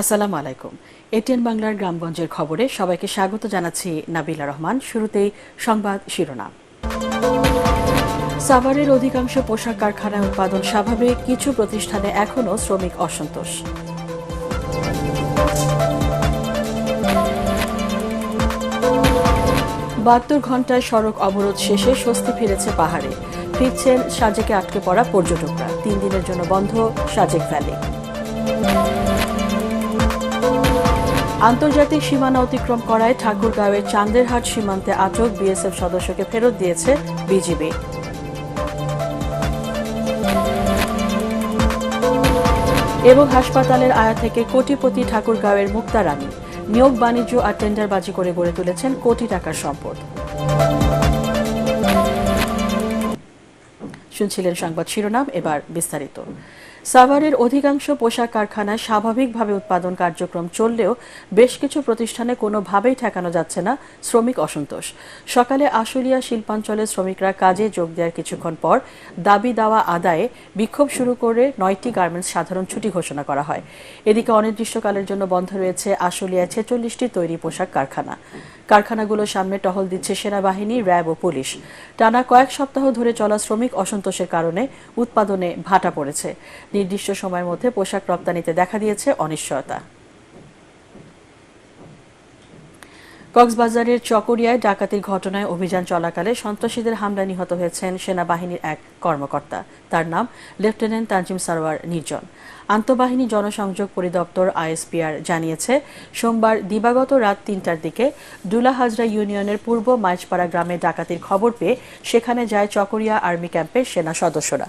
আসসালামু আলাইকুম। এটিএন বাংলার গ্রামগঞ্জের খবরে সবাইকে স্বাগত জানাচ্ছি নাবিলা রহমান। শুরুতেই সংবাদ শিরোনাম। সাভারের অধিকাংশ পোশাক কারখানায় উৎপাদন স্বাভাবিক, কিছু প্রতিষ্ঠানে এখনও শ্রমিক অসন্তোষ। ৭২ ঘণ্টায় সড়ক অবরোধ শেষে স্বস্তি ফিরেছে পাহাড়ে। ফিরছেন সাজেকে আটকে পড়া পর্যটকরা। ৩ দিনের জন্য বন্ধ সাজেক ভ্যালি। আন্তর্জাতিক সীমানা অতিক্রম করায় ঠাকুরগাঁওয়ের চান্দেরহাট সীমান্তে আটক বিএসএফ সদস্যকে ফেরত দিয়েছে বিজিবি। এবং হাসপাতালের আয়া থেকে কোটিপতি ঠাকুরগাঁওয়ের মুক্তা রানী নিয়োগ, বাণিজ্য আর টেন্ডারবাজি করে গড়ে তুলেছেন কোটি টাকার সম্পদ। শুনছিলেন সংবাদ শিরোনাম, এবার বিস্তারিত। সাভারের অধিকাংশ পোশাক কারখানায় স্বাভাবিকভাবে উৎপাদন কার্যক্রম চললেও বেশ কিছু প্রতিষ্ঠানে কোনোভাবেই ঠেকানো যাচ্ছে না শ্রমিক অসন্তোষ। সকালে আশুলিয়া শিল্পাঞ্চলের শ্রমিকরা কাজে যোগ দেওয়ার কিছুক্ষণ পর দাবি দাওয়া আদায়ে বিক্ষোভ শুরু করে ৯টি গার্মেন্টস সাধারণ ছুটি ঘোষণা করা হয়। এদিকে অনির্দিষ্টকালের জন্য বন্ধ রয়েছে আশুলিয়ায় ৪৬টি তৈরি পোশাক কারখানা। কারখানাগুলোর সামনে টহল দিচ্ছে সেনাবাহিনী, র্যাব ও পুলিশ। টানা কয়েক সপ্তাহ ধরে চলা শ্রমিক অসন্তোষের কারণে উৎপাদনে ভাটা পড়েছে। নির্দিষ্ট সময়ের মধ্যে পোশাক রপ্তানিতে দেখা দিয়েছে অনিশ্চয়তা। কক্সবাজারের চকরিয়ায় ডাকাতির ঘটনায় অভিযান চলাকালে সন্ত্রাসীদের হামলায় নিহত হয়েছেন সেনাবাহিনীর এক কর্মকর্তা। তার নাম লেফটেন্যান্ট তানজিম সারোয়ার নির্জন। আন্তঃবাহিনী জনসংযোগ পরিদপ্তর আইএসপিআর জানিয়েছে, সোমবার দিবাগত রাত ৩টার দিকে ডুলাহাজরা ইউনিয়নের পূর্ব মাইজপাড়া গ্রামে ডাকাতির খবর পেয়ে সেখানে যায় চকরিয়া আর্মি ক্যাম্পের সেনা সদস্যরা।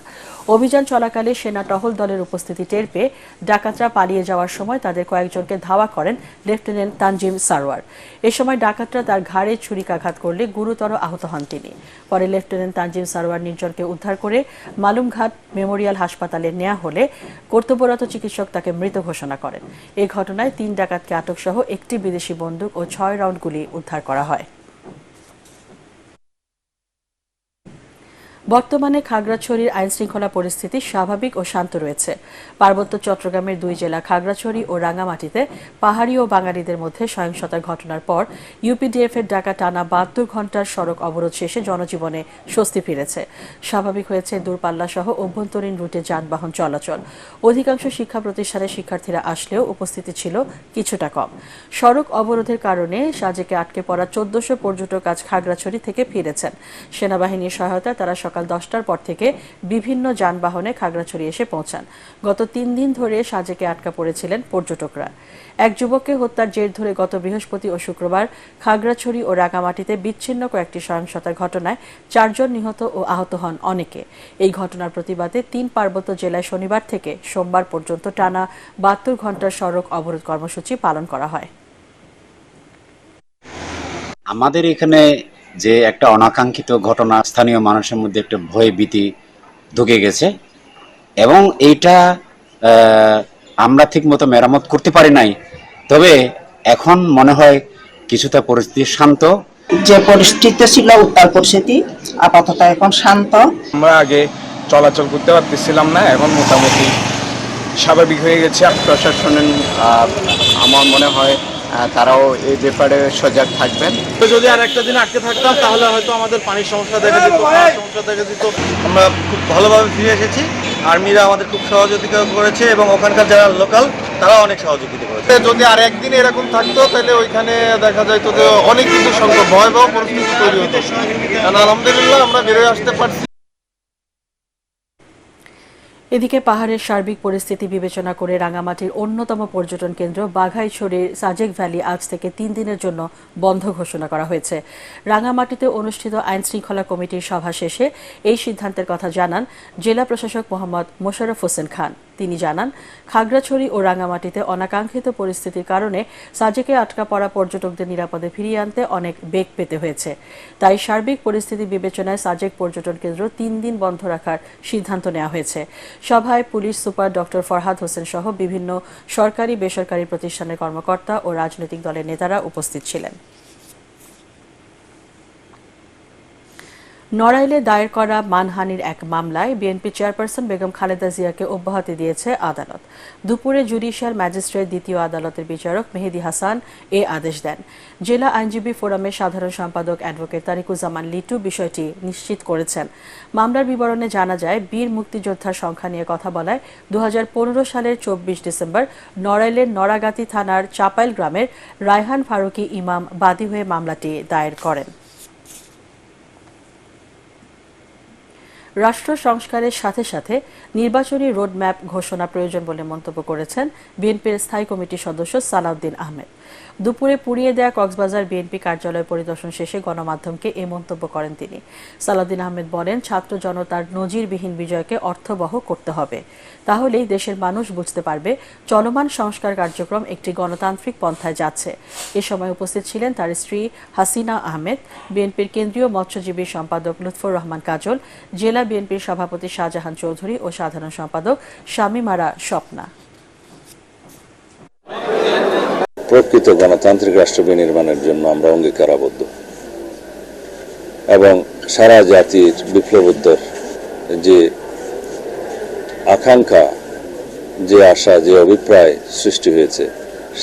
অভিযান চলাকালে সেনা টহল দলের উপস্থিতি টের পেয়ে ডাকাতরা পালিয়ে যাওয়ার সময় তাদের কয়েকজনকে ধাওয়া করেন লেফটেন্যান্ট তানজিম সারোয়ার। এ সময় ডাকাতরা তার ঘাড়ে ছুরিকাঘাত করলে গুরুতর আহত হন তিনি। পরে লেফটেন্যান্ট তানজিম সারোয়ার নির্জনকে উদ্ধার করে মালুমঘাট মেমোরিয়াল হাসপাতালে নেওয়া হলে কর্তব্যরত চিকিৎসক তাকে মৃত ঘোষণা করেন। এ ঘটনায় ৩ ডাকাতকে আটক সহ একটি বিদেশি বন্দুক ও ৬ রাউন্ড গুলি উদ্ধার করা হয়। বর্তমানে খাগড়াছড়ির আইনশৃঙ্খলা পরিস্থিতি স্বাভাবিক ও শান্ত রয়েছে। পার্বত্য চট্টগ্রামের ২ জেলা খাগড়াছড়ি ও রাঙ্গামাটিতে পাহাড়ি ও বাঙালিদের মধ্যে সহিংসতার ঘটনার পর ইউপিডিএফের ডাকা টানা ৭২ ঘণ্টার সড়ক অবরোধ শেষে জনজীবনে স্বস্তি ফিরেছে। স্বাভাবিক হয়েছে দূরপাল্লা সহ অভ্যন্তরীণ রুটে যানবাহন চলাচল। অধিকাংশ শিক্ষা প্রতিষ্ঠানের শিক্ষার্থীরা আসলেও উপস্থিতি ছিল কিছুটা কম। সড়ক অবরোধের কারণে সাজেকে আটকে পড়া ১৪০০ পর্যটক আজ খাগড়াছড়ি থেকে ফিরেছেন। সেনাবাহিনীর সহায়তায় তারা সকাল ১০টার পর থেকে বিভিন্ন যানবাহনে খাগড়াছড়ি এসে পৌঁছান। গত ৩ দিন ধরে সাজেকে আটকা পড়েছিলেন পর্যটকরা। এক যুবককে হত্যার জের ধরে গত বৃহস্পতি ও শুক্রবার খাগড়াছড়ি ও রাঙামাটিতে বিচ্ছিন্ন কয়েকটি সহিংসতার ঘটনায় ৪ জন নিহত ও আহত হন অনেকে। এই ঘটনার প্রতিবাদে ৩ পার্বত্য জেলায় শনিবার থেকে সোমবার পর্যন্ত টানা ৭২ ঘণ্টার সড়ক অবরোধ কর্মসূচি পালন করা হয়। আমাদের এখানে যে একটা অনাকাঙ্ক্ষিত ঘটনা, স্থানীয় মানুষের মধ্যে একটা ভয় ভীতি ঢুকে গেছে এবং এইটা আমরা ঠিক মতো মেরামত করতে পারি নাই। তবে এখন মনে হয় কিছুটা পরিস্থিতি শান্ত। যে পরিস্থিতি ছিল উত্তাল পরিস্থিতি আপাতত এখন শান্ত। আমরা আগে চলাচল করতে পারতেছিলাম না, এখন মোটামুটি স্বাভাবিক হয়ে গেছে। প্রশাসনের আমার মনে হয় তারাও এই ব্যাপারে সজাগ থাকবেন। তো যদি আর একটা দিন আটকে থাকতাম তাহলে হয়তো আমাদের পানির সমস্যা দেখা দিত, সমস্যা দেখা দিত। আমরা খুব ভালোভাবে ফিরে এসেছি। আর্মিরা আমাদের খুব সহযোগিতা করেছে এবং ওখানকার যারা লোকাল তারাও অনেক সহযোগিতা করেছে। যদি আর একদিন এরকম থাকতো তাহলে ওইখানে দেখা যাইতো যে অনেক কিছু সংখ্যক ভয়াবহ পরিস্থিতি তৈরি হতো। আলহামদুলিল্লাহ আমরা বেরোয় আসতে পারছি। এদিকে পাহাড়ের সার্বিক পরিস্থিতি বিবেচনা করে রাঙামাটির অন্যতম পর্যটন কেন্দ্র বাঘাইছড়ির সাজেক ভ্যালি আজ থেকে ৩ দিনের জন্য বন্ধ ঘোষণা করা হয়েছে। রাঙামাটিতে অনুষ্ঠিত আইনশৃঙ্খলা কমিটির সভা শেষে এই সিদ্ধান্তের কথা জানান জেলা প্রশাসক মোহাম্মদ মোশাররফ হোসেন খান। তিনি জানান, খাগড়াছড়ি ও রাঙামাটিতে অনাকাঙ্ক্ষিত পরিস্থিতির কারণে সাজেকে আটকা পড়া পর্যটকদের নিরাপদে ফিরিয়ে আনতে অনেক বেগ পেতে হয়েছে। তাই সার্বিক পরিস্থিতি বিবেচনায় সাজেক পর্যটন কেন্দ্র ৩ দিন বন্ধ রাখার সিদ্ধান্ত নেওয়া হয়েছে। সভায় police super doctor Farhad Hossain সহ বিভিন্ন সরকারি বেসরকারি প্রতিষ্ঠানের কর্মকর্তা ও রাজনৈতিক দলের নেতারা উপস্থিত ছিলেন। নড়াইলে দায়ের করা মানহানির এক মামলায় বিএনপি চেয়ারপারসন বেগম খালেদা জিয়াকে অব্যাহতি দিয়েছে আদালত। দুপুরে জুডিশিয়াল ম্যাজিস্ট্রেট দ্বিতীয় আদালতের বিচারক মেহেদী হাসান এ আদেশ দেন। জেলা আইনজীবী ফোরামের সাধারণ সম্পাদক অ্যাডভোকেট তারিকুজ্জামান লিটু বিষয়টি নিশ্চিত করেছেন। মামলার বিবরণে জানা যায়, বীর মুক্তিযোদ্ধার সংখ্যা নিয়ে কথা বলায় 2015 সালের 24 ডিসেম্বর নড়াইলের নড়াগাতি থানার চাপাইল গ্রামের রায়হান ফারুকী ইমাম বাদী হয়ে মামলাটি দায়ের করেন। রাষ্ট্র সংস্কারের সাথে সাথে নির্বাচনী রোডম্যাপ ঘোষণা প্রয়োজন বলে মন্তব্য করেছেন বিএনপির স্থায়ী কমিটির সদস্য সালাউদ্দিন আহমেদ। দুপুরে পুড়িয়ে দেয়া কক্সবাজার বিএনপি কার্যালয় পরিদর্শন শেষে গণমাধ্যমকে এ মন্তব্য করেন তিনি। সালাউদ্দিন আহমেদ বলেন, ছাত্র জনতার নজিরবিহীন বিজয়কে অর্থবহ করতে হবে। তাহলেই দেশের মানুষ বুঝতে পারবে চলমান সংস্কার কার্যক্রম একটি গণতান্ত্রিক পন্থায় যাচ্ছে। এ সময় উপস্থিত ছিলেন তার স্ত্রী হাসিনা আহমেদ, বিএনপির কেন্দ্রীয় মৎস্যজীবী সম্পাদক লুৎফর রহমান কাজল, জেলা বিএনপির সভাপতি শাহজাহান চৌধুরী ও সাধারণ সম্পাদক শামীমারা স্বপ্না। প্রকৃত গণতান্ত্রিক রাষ্ট্র বিনির্মাণের জন্য আমরা অঙ্গীকারাবদ্ধ এবং সারা জাতির বিপ্লবোত্তর যে আকাঙ্ক্ষা, যে আশা, যে অভিপ্রায় সৃষ্টি হয়েছে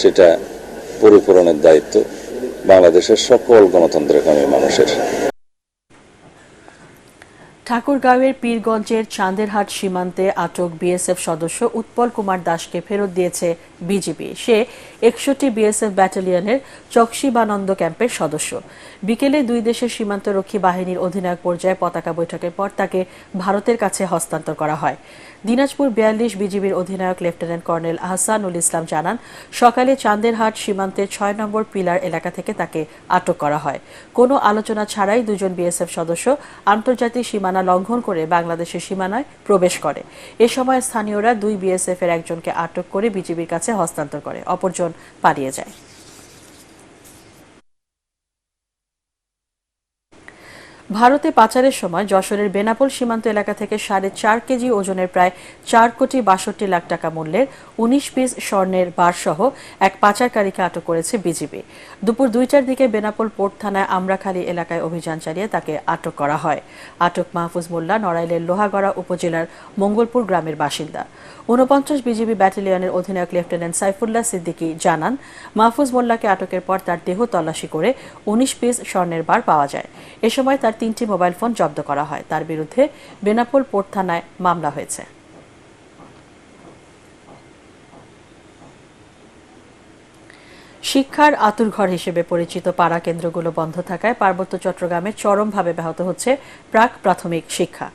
সেটা পরিপূরণের দায়িত্ব বাংলাদেশের সকল গণতন্ত্রকামী মানুষের। ঠাকুরগাঁওয়ের পীরগঞ্জের চাঁদেরহাট সীমান্তে আটক বিএসএফ সদস্য উৎপল কুমার দাসকে ফেরত দিয়েছে বিজিবি। সে 61 বিএসএফ ব্যাটালিয়নের চকশিবানন্দ ক্যাম্পের সদস্য। বিকেলে দুই দেশের সীমান্তরক্ষী বাহিনীর অধিনায়ক পর্যায়ে পতাকা বৈঠকের পর তাকে ভারতের কাছে হস্তান্তর করা হয়। দিনাজপুর 42 বিজিবির অধিনায়ক লেফটেন্যান্ট কর্নেল আহসানুল ইসলাম জানান, সকালে চাঁদেরহাট সীমান্তের 6 নম্বর পিলার এলাকা থেকে তাকে আটক করা হয়। কোনো আলোচনা ছাড়াই দুজন বিএসএফ সদস্য আন্তর্জাতিক সীমানা লঙ্ঘন করে বাংলাদেশের সীমানায় প্রবেশ করে। এ সময় স্থানীয়রা দুই বিএসএফ এর একজনকে আটক করে বিজিবির কাছে হস্তান্তর করে, অপরজন পালিয়ে যায়। ভারতে পাচারের সময় যশোরের বেনাপোল সীমান্ত এলাকা থেকে 4.5 কেজি ওজনের প্রায় 4,62,00,000 টাকা মূল্যের 19 পিস স্বর্ণের বারসহ এক পাচারকারীকে আটক করেছে বিজিবি। দুপুর 2টার দিকে বেনাপোল পোর্ট থানায় আমরাখালী এলাকায় অভিযান চালিয়ে তাকে আটক করা হয়। আটক মাহফুজ মোল্লা নড়াইলের লোহাগড়া উপজেলার মঙ্গলপুর গ্রামের বাসিন্দা। 49 বিজিবি ব্যাটালিয়নের অধিনায়ক লেফটেন্যান্ট সাইফুল্লাহ সিদ্দিকী জানান, মাহফুজ মোল্লাকে আটকের পর তার দেহ তল্লাশি করে 19 পিস স্বর্ণের বার পাওয়া যায়। এ সময় তার 3টি মোবাইল ফোন জব্দ করা হয়। তার বিরুদ্ধে বেনাপোল পোর্ট থানায় মামলা হয়েছে। শিক্ষার আতুরঘর হিসেবে পরিচিত পাড়া কেন্দ্রগুলো বন্ধ থাকায় পার্বত্য চট্টগ্রামে চরমভাবে ব্যাহত হচ্ছে প্রাক প্রাথমিক শিক্ষা।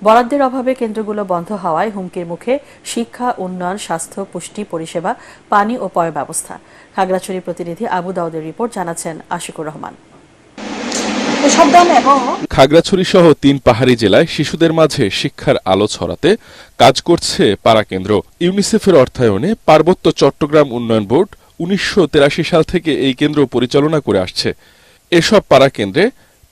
বরাদ্দের অভাবে কেন্দ্রগুলো বন্ধ হওয়ায় হুমকির মুখে শিক্ষা, উন্নয়ন, স্বাস্থ্য, পুষ্টি পরিষেবা, পানি ও পয় ব্যবস্থা। খাগড়াছড়ি প্রতিনিধি আবু দাউদের রিপোর্ট, জানাচ্ছেন আশিকুর রহমান। খাগড়াছড়ি সহ 3 পাহাড়ি জেলায় শিশুদের মাঝে শিক্ষার আলো ছড়াতে কাজ করছে পাড়া কেন্দ্র। ইউনিসেফের অর্থায়নে পার্বত্য চট্টগ্রাম উন্নয়ন বোর্ড 1983 সাল থেকে এই কেন্দ্র পরিচালনা করে আসছে। এসব পাড়া কেন্দ্রে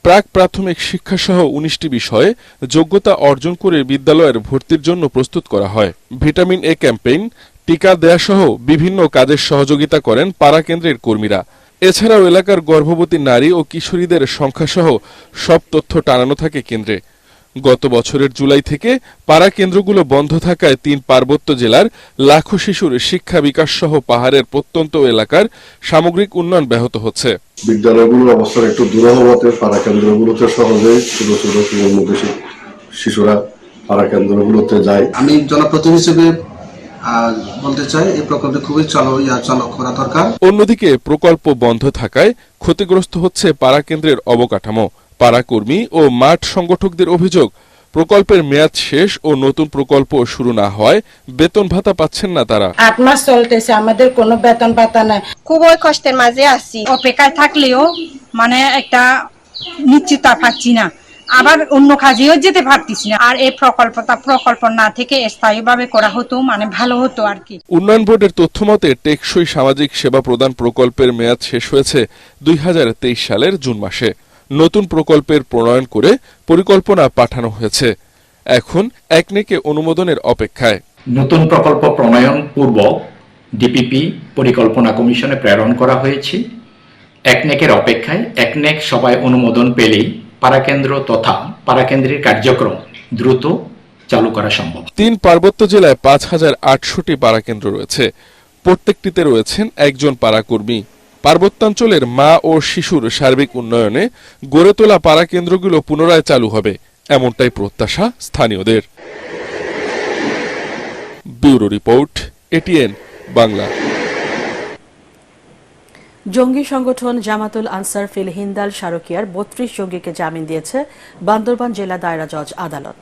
প্রাক প্রাথমিক শিক্ষাসহ 19টি বিষয়ে যোগ্যতা অর্জন করে বিদ্যালয়ের ভর্তির জন্য প্রস্তুত করা হয়। ভিটামিন এ ক্যাম্পেইন, টিকা দেয়াসহ বিভিন্ন কাজের সহযোগিতা করেন পাড়া কেন্দ্রের কর্মীরা। এছাড়াও এলাকার গর্ভবতী নারী ও কিশোরীদের সংখ্যাসহ সব তথ্য টানানো থাকে কেন্দ্রে। গত বছরের জুলাই থেকে পাড়া কেন্দ্রগুলো বন্ধ থাকায় 3 পার্বত্য জেলার লাখো শিশুর শিক্ষা বিকাশ সহ পাহাড়ের প্রত্যন্ত এলাকার সামগ্রিক উন্নয়ন ব্যাহত হচ্ছে। বিদ্যালয়গুলোর অবস্থান একটু দূরে হওয়াতে পাড়া কেন্দ্রগুলোতে সহজেই ছোট ছোট শিশুরা পাড়া কেন্দ্রগুলোতে যায়। আমি জনপ্রতিনিধি হিসেবে বলতে চাই, এই প্রকল্পে খুবই চালু করা দরকার। অন্যদিকে প্রকল্প বন্ধ থাকায় ক্ষতিগ্রস্ত হচ্ছে পাড়া কেন্দ্রের অবকাঠামো। পাড়া কর্মী ও মাঠ সংগঠকদের অভিযোগ, প্রকল্পের মেয়াদ শেষ ও নতুন প্রকল্প শুরু না হওয়ায় বেতন ভাতা পাচ্ছেন না তারা। 8 মাস চলতেছে, আমাদের কোনো বেতন ভাতা নাই। খুবই কষ্টের মাঝে আছি। অপেক্ষায় থাকলেও মানে একটা নিশ্চিততা পাচ্ছি না, আবার অন্য কাজেও যেতে পারতেছি না। আর এই প্রকল্প না থেকে স্থায়ীভাবে করা হতো মানে ভালো হতো আর কি। উন্নয়ন বোর্ডের তথ্যমতে টেকসই সামাজিক সেবা প্রদান প্রকল্পের মেয়াদ শেষ হয়েছে 2023 সালের জুন মাসে। নতুন প্রকল্পের প্রণয়ন করে পরিকল্পনা পাঠানো হয়েছে, এখন একনেকে অনুমোদনের অপেক্ষায়। নতুন প্রকল্প প্রণয়ন পূর্ব ডিপিপি পরিকল্পনা কমিশনে প্রেরণ করা হয়েছে। একনেকের অপেক্ষায়, একনেক সবাই অনুমোদন পেলেই পাড়াকেন্দ্র তথা পাড়াকেন্দ্রের কার্যক্রম দ্রুত চালু করা সম্ভব। 3 পার্বত্য জেলায় 5,800টি পাড়াকেন্দ্র রয়েছে। প্রত্যেকটিতে রয়েছেন একজন পাড়াকর্মী। পার্বত্যাঞ্চলের মা ও শিশুর সার্বিক উন্নয়নে গড়ে তোলা পাড়াকেন্দ্রগুলো পুনরায় চালু হবে, এমনটাই প্রত্যাশা স্থানীয়দের। Bureau report, ATN Bangla. জঙ্গি সংগঠন জামাতুল আনসার ফিল হিন্দাল সারকিয়ার 32 জঙ্গিকে জামিন দিয়েছে বান্দরবান জেলা দায়রা জজ আদালত।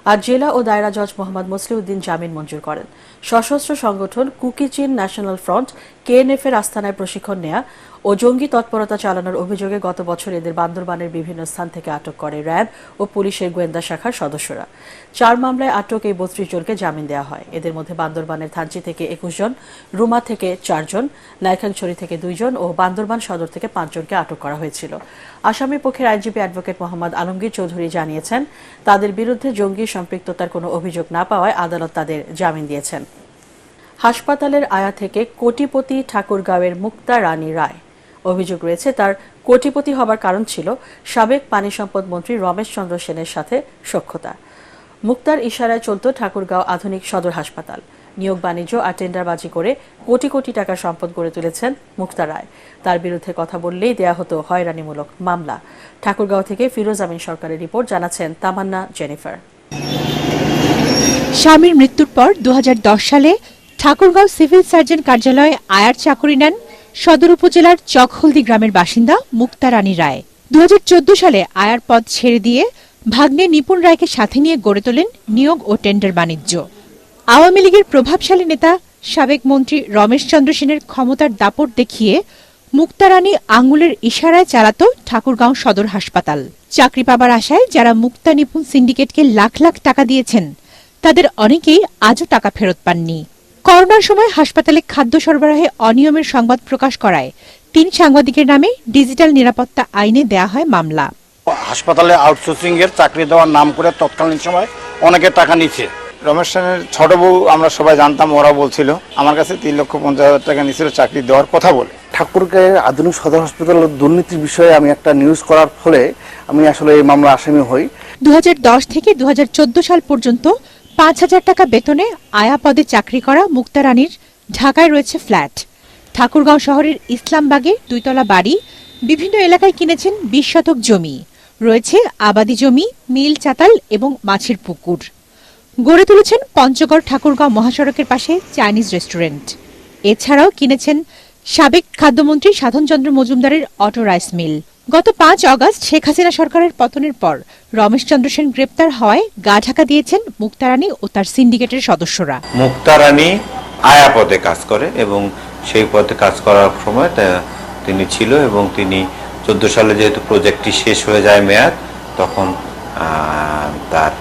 আর জেলা ও দায়রা জজ মোহাম্মদ মুসলিউদ্দিন জামিন মঞ্জুর করেন। সশস্ত্র সংগঠন কুকিচিন ন্যাশনাল ফ্রন্ট কেএনএফ এর আস্তানায় প্রশিক্ষণ নেয়া ও জঙ্গি তৎপরতা চালানোর অভিযোগে গত বছর এদের বান্দরবানের বিভিন্ন স্থান থেকে আটক করে র্যাব ও পুলিশের গোয়েন্দা শাখার সদস্যরা। 4 মামলায় আটক এই 32 জনকে জামিন দেওয়া হয়। এদের মধ্যে বান্দরবানের থানচি থেকে 21 জন, রুমা থেকে 4 জন, নাইখাংছড়ি থেকে 2 জন ও বান্দরবান সদর থেকে 5 জনকে আটক করা হয়েছিল। আসামির পক্ষের আইনজীবী অ্যাডভোকেট মোহাম্মদ আলমগীর চৌধুরী জানিয়েছেন, তাদের বিরুদ্ধে জঙ্গি সম্পৃক্ততার কোনো অভিযোগ না পাওয়ায় আদালত তাদের জামিন দিয়েছেন। হাসপাতালের আয়া থেকে কোটিপতি ঠাকুরগাঁওয়ের মুক্তা রানী রায়। অভিযোগ রয়েছে তার কোটিপতি হবার কারণ ছিল সাবেক পানি সম্পদ মন্ত্রী রমেশ চন্দ্র সেনের সাথে সখ্যতা। মুক্তার ইশারায় চলত ঠাকুরগাঁও আধুনিক সদর হাসপাতাল। নিয়োগ বাণিজ্য আর টেন্ডারবাজি করে কোটি কোটি টাকার সম্পদ গড়ে তুলেছেন মুক্তা রায়। তার বিরুদ্ধে কথা বললেই দেয়া হতো হয়রানিমূলক মামলা। ঠাকুরগাঁও থেকে ফিরোজ আমিন সরকারের রিপোর্ট, জানাচ্ছেন তামান্না জেনিফার। স্বামীর মৃত্যুর পর 2010 সালে ঠাকুরগাঁও সিভিল সার্জন কার্যালয়ে আয়ার চাকরি নেন সদর উপজেলার চকহলদি গ্রামের বাসিন্দা মুক্তা রানী রায়। 2014 সালে আয়ার পদ ছেড়ে দিয়ে ভাগ্নে নিপুণ রায়কে সাথে নিয়ে গড়ে তোলেন নিয়োগ ও টেন্ডার বাণিজ্য। আওয়ামী লীগের প্রভাবশালী নেতা সাবেক মন্ত্রী রমেশ চন্দ্র সেনের ক্ষমতার দাপট দেখিয়ে মুক্তা রানী আঙুলের ইশারায় চালাত ঠাকুরগাঁও সদর হাসপাতাল। চাকরি পাবার আশায় যারা মুক্তা নিপুণ সিন্ডিকেটকে লাখ লাখ টাকা দিয়েছেন, তাদের অনেকেই আজও টাকা ফেরত পাননি। করোনার সময় হাসপাতালে খাদ্য সরবরাহে অনিয়মের সংবাদ প্রকাশ করায় 3 সাংবাদিকের নামে ডিজিটাল নিরাপত্তা আইনে দেয়া হয় মামলা। হাসপাতালে আউটসোর্সিং এর চাকরি দেওয়ার নাম করে তৎকালীন সময় অনেকে টাকা নিচ্ছে। রমেশ সেনের ছোট বউ আমরা সবাই জানতাম, ওরা বলছিল আমার কাছে 3,50,000 টাকা নিয়েছিল চাকরি দেওয়ার কথা বলে। ঠাকুরগাঁওয়ের আধুনিক সদর হাসপাতালের দুর্নীতির বিষয়ে আমি একটা নিউজ করার ফলে আমি আসলে এই মামলা আসামি হই। 2010 থেকে 2014 সাল পর্যন্ত 5,000 টাকা বেতনে আয়া পদে চাকরি করা মুক্তা রানীর ঢাকায় রয়েছে ফ্ল্যাট। ঠাকুরগাঁও শহরের ইসলামবাগে 2 তলা বাড়ি, বিভিন্ন এলাকায় কিনেছেন 20 শতক জমি, রয়েছে আবাদি জমি, মিল চাতাল এবং মাছের পুকুর। গড়ে তুলেছেন পঞ্চগড় ঠাকুরগাঁও মহাসড়কের পাশে চাইনিজ রেস্টুরেন্ট। এছাড়াও কিনেছেন সাবেক খাদ্যমন্ত্রী সাধনচন্দ্র মজুমদারের অটো রাইস মিল। গত 5 অগস্ট শেখ হাসিনা সরকারের পতনের পর রমেশ চন্দ্র সেন গ্রেপ্তার হওয়ায় গা ঢাকা দিয়েছেন মুক্তা রানী ও তার সিন্ডিকেটের সদস্যরা। মুক্তা রানী আয়া পদে কাজ করে এবং সেই পদে কাজ করার সময় তিনি ছিল এবং তিনি 14 সালে যেহেতু প্রজেক্টটি শেষ হয়ে যায় মেয়াদ, তখন তার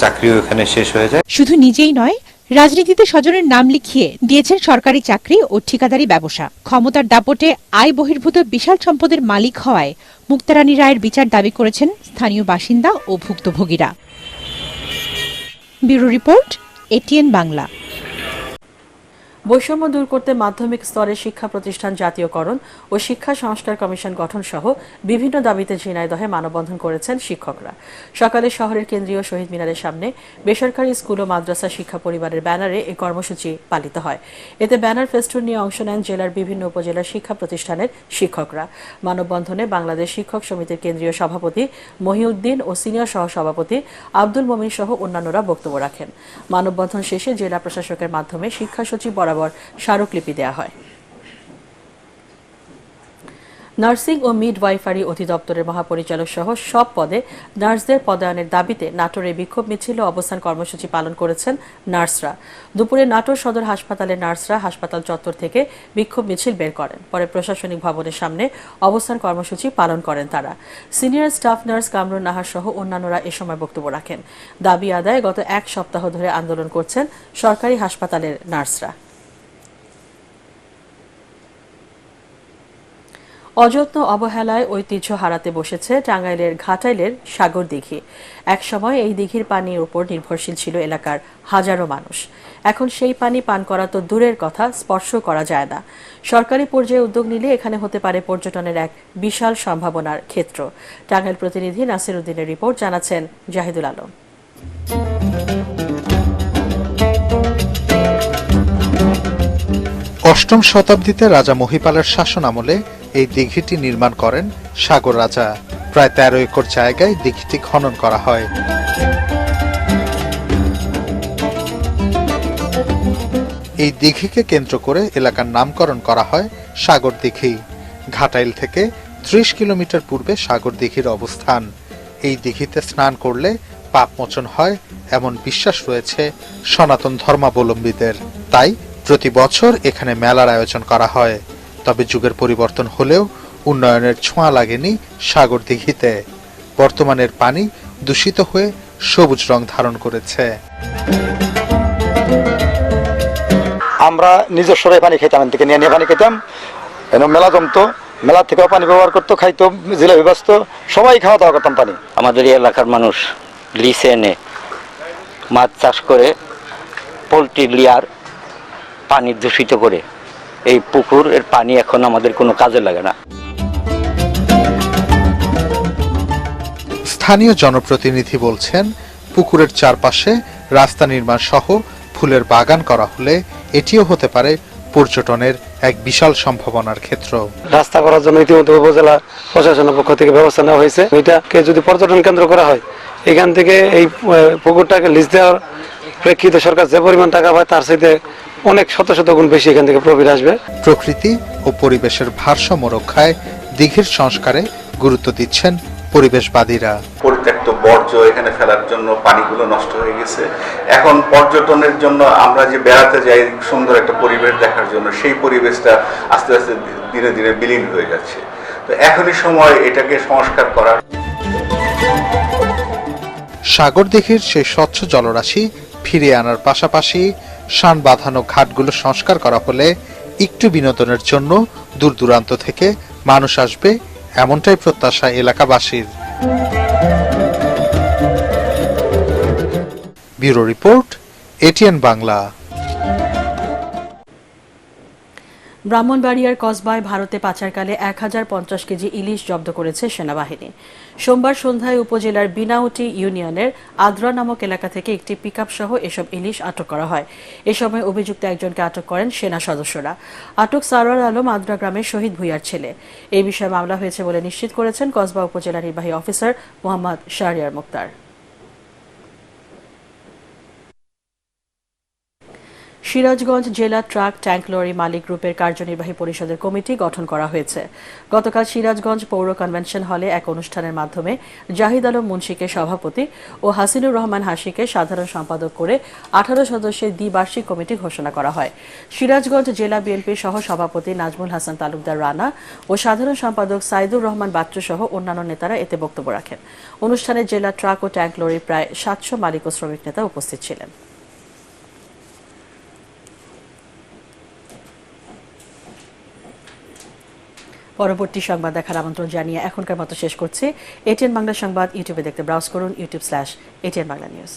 চাকরিও এখানে শেষ হয়ে যায়। শুধু নিজেই নয়, রাজনীতিতে স্বজনের নাম লিখিয়ে দিয়েছেন সরকারি চাকরি ও ঠিকাদারি ব্যবসা। ক্ষমতার দাপটে আয় বহির্ভূত বিশাল সম্পদের মালিক হওয়ায় মুক্তা রানী রায়ের বিচার দাবি করেছেন স্থানীয় বাসিন্দা ও ভুক্তভোগীরা। Bureau report, ATN Bangla. বৈষম্য দূর করতে মাধ্যমিক স্তরে শিক্ষা প্রতিষ্ঠান জাতীয়করণ ও শিক্ষা সংস্কার কমিশন গঠন সহ বিভিন্ন দাবিতে ঝিনাইদহে মানববন্ধন করেছেন শিক্ষকরা। সকালে শহরের কেন্দ্রীয় শহীদ মিনারের সামনে বেসরকারি স্কুল ও মাদ্রাসা শিক্ষা পরিবারের ব্যানারে এই কর্মসূচি পালিত হয়। এতে ব্যানার ফেস্টুন নিয়ে অংশ নেন জেলার বিভিন্ন উপজেলার শিক্ষা প্রতিষ্ঠানের শিক্ষকরা। মানববন্ধনে বাংলাদেশ শিক্ষক সমিতির কেন্দ্রীয় সভাপতি মহিউদ্দিন ও সিনিয়র সহসভাপতি আব্দুল মমিন সহ অন্যান্যরা বক্তব্য রাখেন। মানববন্ধন শেষে জেলা প্রশাসকের মাধ্যমে শিক্ষা সচিব বরাবর স্মারকলিপি দেয়া হয়। নার্সিং ও মিডওয়াইফারি অধিদপ্তরের মহাপরিচালক সহ সব পদে নার্সদের পদায়নের দাবিতে নাটোরে বিক্ষোভ মিছিল ও অবস্থান কর্মসূচি পালন করেছেন নার্সরা। দুপুরে নাটোর সদর হাসপাতালের নার্সরা হাসপাতাল চত্বর থেকে বিক্ষোভ মিছিল বের করেন। পরে প্রশাসনিক ভবনের সামনে অবস্থান কর্মসূচি পালন করেন তারা। Senior staff nurse Kamrun Nahar সহ অন্যান্যরা এ সময় বক্তব্য রাখেন। দাবি আদায়ে গত 1 সপ্তাহ ধরে আন্দোলন করছেন সরকারি হাসপাতালের নার্সরা। অযত্ন অবহেলায় ঐতিহ্য হারাতে বসেছে টাঙ্গাইলের ঘাটাইলের সাগর দিঘি। একসময় এই দিঘির পানির উপর নির্ভরশীল ছিল এলাকার হাজারো মানুষ। এখন সেই পানি পান করা তো দূরের কথা, স্পর্শ করা যায় না। সরকারি পর্যায়ে উদ্যোগ নিলে এখানে হতে পারে পর্যটনের এক বিশাল সম্ভাবনার ক্ষেত্র। টাঙ্গাইল প্রতিনিধি নাসির উদ্দিনের রিপোর্ট, জানাচ্ছেন জাহিদুল আলম। অষ্টম শতাব্দীতে রাজা মহিপালের শাসন আমলে এই দিঘিটি নির্মাণ করেন সাগর রাজা। প্রায় ১৩ একর জায়গায় দিঘিটি খনন করা হয়। এই দিঘিকে কেন্দ্র করে এলাকার নামকরণ করা হয় সাগর দিঘি। ঘাটাইল থেকে ৩০ কিলোমিটার পূর্বে সাগর দিঘির অবস্থান। এই দিঘিতে স্নান করলে পাপমোচন হয় এমন বিশ্বাস রয়েছে সনাতন ধর্মাবলম্বীদের। তাই প্রতি বছর এখানে মেলার আয়োজন করা হয়। তবে যুগের পরিবর্তন হলেও উন্নয়নের ছোঁয়া লাগেনি সাগর দিঘিতে। বর্তমানের পানি দূষিত হয়ে সবুজ রং ধারণ করেছে। আমরা নিজস্বরাই পানি খেতাম, থেকে নিয়ে নিয়ে পানি খেতাম। মেলা জমতো, মেলা থেকেও পানি ব্যবহার করতো, খাইতো, জিলাপি বাঁচতো, সবাই খাওয়া দাওয়া করতাম পানি। আমাদের এই এলাকার মানুষ লিসে এনে মাছ চাষ করে, পোলট্রি লিয়ার পানি দূষিত করে এই পুকুরের পানি এখন আমাদের কোনো কাজে লাগে না। স্থানীয় জনপ্রতিনিধি বলছেন, পুকুরের চারপাশে রাস্তা নির্মাণ সহ ফুলের বাগান করা হলে এটিও হতে পারে পর্যটনের এক বিশাল সম্ভাবনার ক্ষেত্র। রাস্তা করার জন্য ইতিমধ্যে উপজেলা প্রশাসনের পক্ষ থেকে ব্যবস্থা নেওয়া হয়েছে। এটাকে যদি পর্যটন কেন্দ্র করা হয়, এখান থেকে এই পুকুরটাকে লিজ দেওয়ার প্রেক্ষিতে সরকার যে পরিমাণ টাকা পায় তার সাথে অনেক শত শত গুণ বেশি এখান থেকে প্রফিট আসবে। প্রকৃতি ও পরিবেশের ভারসাম্য রক্ষায় দিঘির সংস্কারে গুরুত্ব দিচ্ছেন পরিবেশবাদীরা। পরিত্যক্ত বর্জ্য এখানে ফেলার জন্য পানিগুলো নষ্ট হয়ে গেছে। এখন পর্যটনের জন্য আমরা যে বেড়াতে যাই সুন্দর একটা পরিবেশ দেখার জন্য, সেই পরিবেশটা আস্তে আস্তে ধীরে ধীরে বিলীন হয়ে যাচ্ছে। তো এখনই সময় এটাকে সংস্কার করার। সাগর দিঘির সেই স্বচ্ছ জলরাশি ফিরিয়ে আনার পাশাপাশি শান বাঁধানো ঘাটগুলো সংস্কার করা হলে একটু বিনোদনের জন্য দূর দূরান্ত থেকে মানুষ আসবে, এমনটাই প্রত্যাশা এলাকাবাসীর। Bureau report, ATN Bangla. ব্রাহ্মণবাড়িয়ার কসবায় ভারতে পাচারকালে ১০৫০ কেজি ইলিশ জব্দ করেছে সেনাবাহিনী। সোমবার সন্ধ্যায় উপজেলার বিনাউটি ইউনিয়নের আদ্রা নামক এলাকা থেকে একটি পিকআপ সহ এসব ইলিশ আটক করা হয়। এ সময় অভিযুক্ত একজনকে আটক করেন সেনা সদস্যরা। আটক সারোয়ার আলম আদ্রা গ্রামের শহীদ ভূঁইয়ার ছেলে। এই বিষয়ে মামলা হয়েছে বলে নিশ্চিত করেছেন কসবা উপজেলা নির্বাহী অফিসার মোহাম্মদ শাহরিয়ার মুক্তার। সিরাজগঞ্জ জেলা ট্রাক ট্যাঙ্ক লরি মালিক গ্রুপের কার্যনির্বাহী পরিষদের কমিটি গঠন করা হয়েছে। গতকাল সিরাজগঞ্জ পৌর কনভেনশন হলে এক অনুষ্ঠানের মাধ্যমে জাহিদ আলম মুন্সিকে সভাপতি ও হাসিনুর রহমান হাসিকে সাধারণ সম্পাদক করে 18 সদস্যের দ্বিবার্ষিক কমিটি ঘোষণা করা হয়। সিরাজগঞ্জ জেলা বিএনপির সহ সভাপতি নাজমুল হাসান তালুকদার রানা ও সাধারণ সম্পাদক সাইদুর রহমান বাচ্চু সহ অন্যান্য নেতারা এতে বক্তব্য রাখেন। অনুষ্ঠানে জেলা ট্রাক ও ট্যাঙ্ক লরির প্রায় 700 মালিক ও শ্রমিক নেতা উপস্থিত ছিলেন। পরবর্তী সংবাদ দেখার আমন্ত্রণ জানিয়ে এখনকার মতো শেষ করছি। এটিএন বাংলা সংবাদ ইউটিউবে দেখতে ব্রাউজ করুন, youtube/ATN Bangla News।